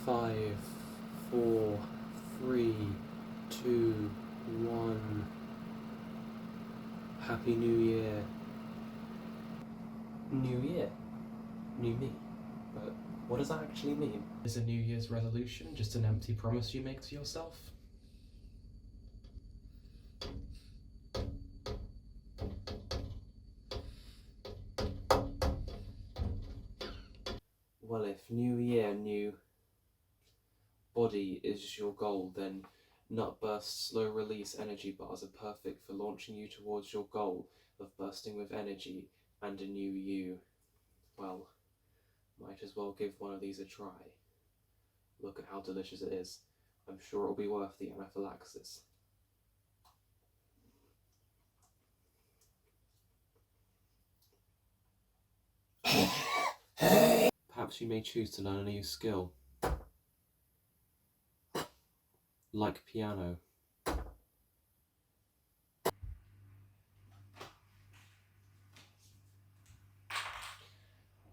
5, 4, 3, 2, 1. Happy New Year. New Year. New me. But what does that actually mean? Is a New Year's resolution just an empty promise you make to yourself? Well, if New Year, new body is your goal, then nut burst slow release energy bars are perfect for launching you towards your goal of bursting with energy and a new you. Well, might as well give one of these a try. Look at how delicious it is. I'm sure it'll be worth the anaphylaxis. Perhaps you may choose to learn a new skill, like piano.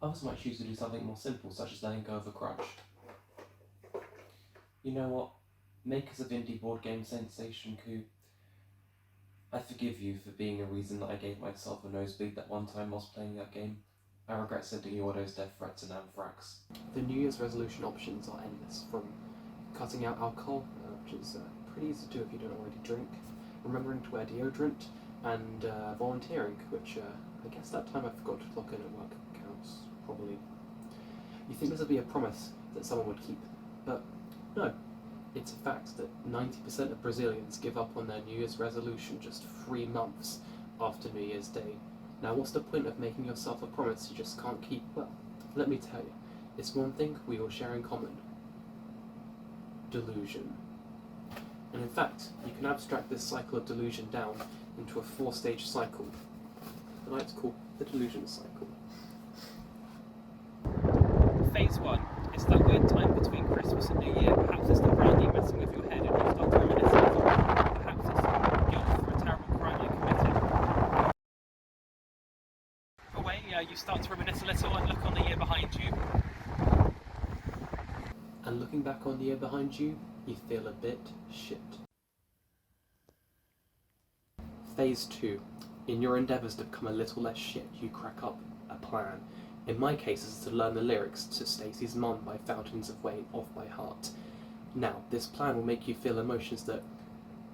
Others might choose to do something more simple, such as letting go of a crutch. You know what? Makers of indie board game Sensation Coup, I forgive you for being a reason that I gave myself a nosebleed that one time whilst playing that game. I regret sending you all those death threats and anthrax. The New Year's resolution options are endless, from cutting out alcohol, which is pretty easy to do if you don't already drink, remembering to wear deodorant, and volunteering, which I guess that time I forgot to clock in at work counts, probably. You think this would be a promise that someone would keep, but no. It's a fact that 90% of Brazilians give up on their New Year's resolution just 3 months after New Year's Day. Now, what's the point of making yourself a promise you just can't keep? Well, let me tell you, it's one thing we all share in common: delusion. And in fact, you can abstract this cycle of delusion down into a 4-stage cycle that I like to call the delusion cycle. Phase 1 is that weird time between Christmas and New Year. Perhaps it's the brandy messing with your head and you start to reminisce a little. Perhaps it's guilt for a terrible crime you committed. Away, you start to reminisce a little and look on the year behind you. And looking back on the year behind you, you feel a bit shit. Phase 2. In your endeavours to become a little less shit, you crack up a plan. In my case, it's to learn the lyrics to Stacey's Mum by Fountains of Wayne off by heart. Now, this plan will make you feel emotions that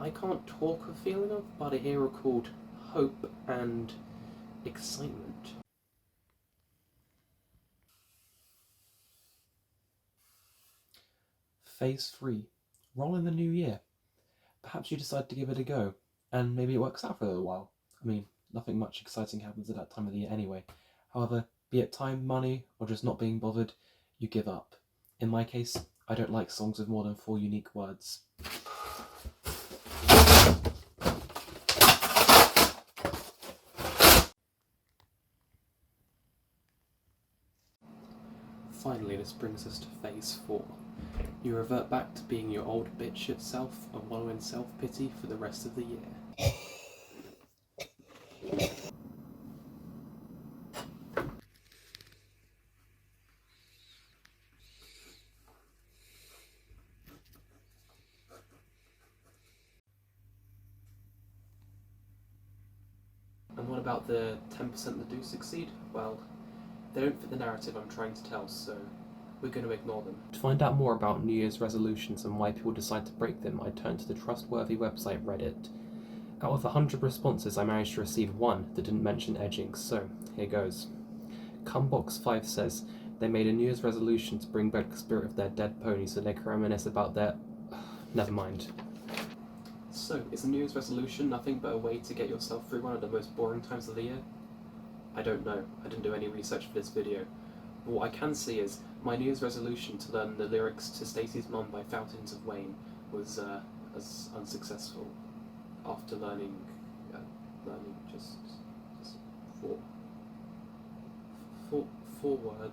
I can't talk of feeling of, but I hear are called hope and excitement. Phase 3. Roll in the new year. Perhaps you decide to give it a go, and maybe it works out for a little while. I mean, nothing much exciting happens at that time of the year anyway. However, be it time, money, or just not being bothered, you give up. In my case, I don't like songs with more than 4 unique words. Finally, this brings us to Phase 4. You revert back to being your old bitch shit self and wallow in self-pity for the rest of the year. And what about the 10% that do succeed? Well, they don't fit the narrative I'm trying to tell, so we're going to ignore them. To find out more about New Year's resolutions and why people decide to break them, I turned to the trustworthy website Reddit. Out of 100 responses, I managed to receive 1 that didn't mention edging, so here goes. Cumbox5 says they made a New Year's resolution to bring back the spirit of their dead pony so they can reminisce about their... Never mind. So, is the New Year's resolution nothing but a way to get yourself through one of the most boring times of the year? I don't know. I didn't do any research for this video. But what I can see is my New Year's resolution to learn the lyrics to Stacey's Mum by Fountains of Wayne was as unsuccessful after learning just four words.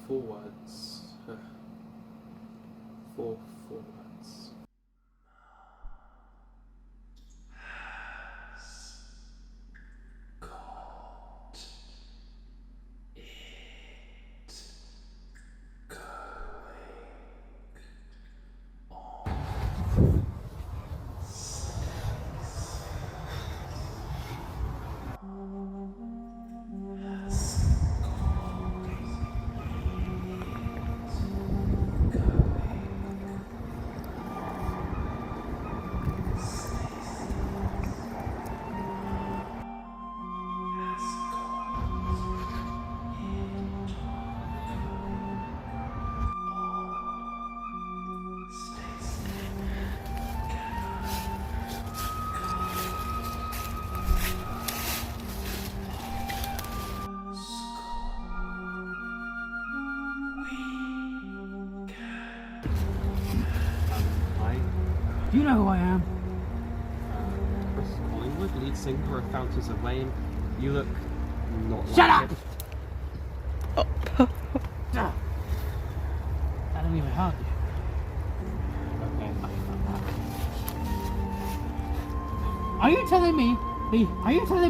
Four words. Do you know who I am? Chris Collingwood, lead singer of Fountains of Wayne. You look not Shut like up! it. That don't even hurt you. Okay. Are you telling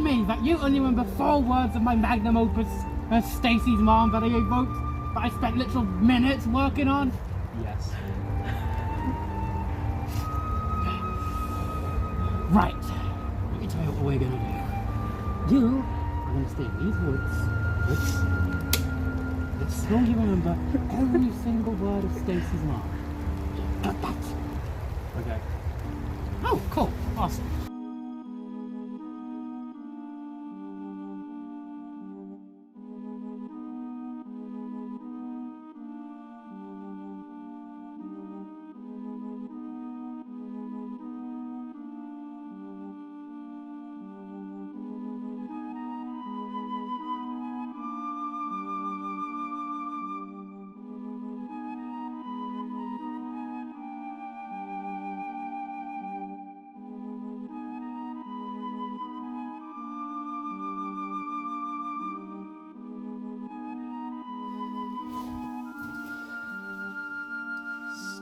me that you only remember 4 words of my magnum opus as Stacy's mom that I evoked, that I spent literal minutes working on? Yes. Right. Let me tell you what we're gonna do. You are gonna stay in these woods. Let's slowly remember every single word of Stacy's mom. Got that? Okay. Oh, cool. Awesome.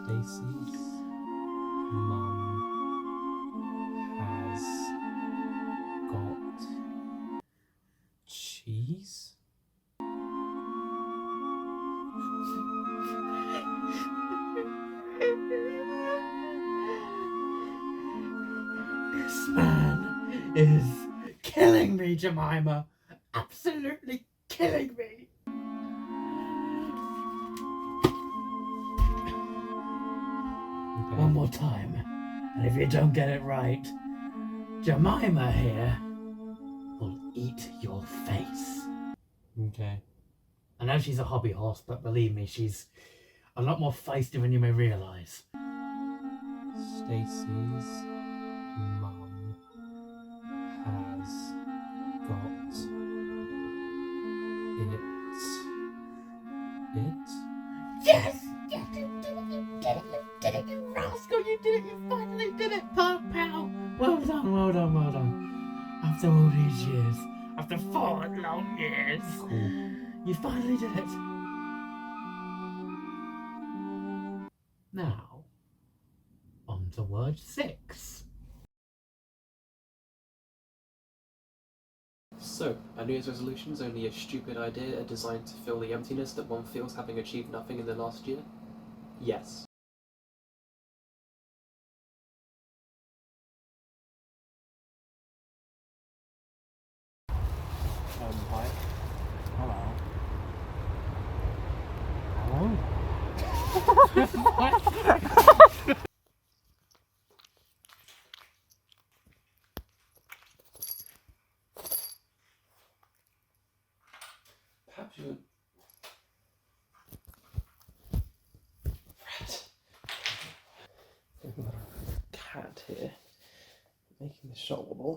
Stacy's mum has got cheese? This man is killing me, Jemima. Absolutely killing me. Okay. One more time, and if you don't get it right, Jemima here will eat your face. Okay. I know she's a hobby horse, but believe me, she's a lot more feisty than you may realise. Stacy's mum has got it. Yes! Yes, you did it! You did it! You did it! You rascal! You did it! You finally did it! Pow, pow! Well done, well done, well done. After all these years, after 4 long years, Cool. you finally did it. Now, on to word 6. So, a New Year's resolution is only a stupid idea designed to fill the emptiness that one feels having achieved nothing in the last year? Yes. Hi. Hello. Hello? Perhaps you would... Cat here, making the shot wobble.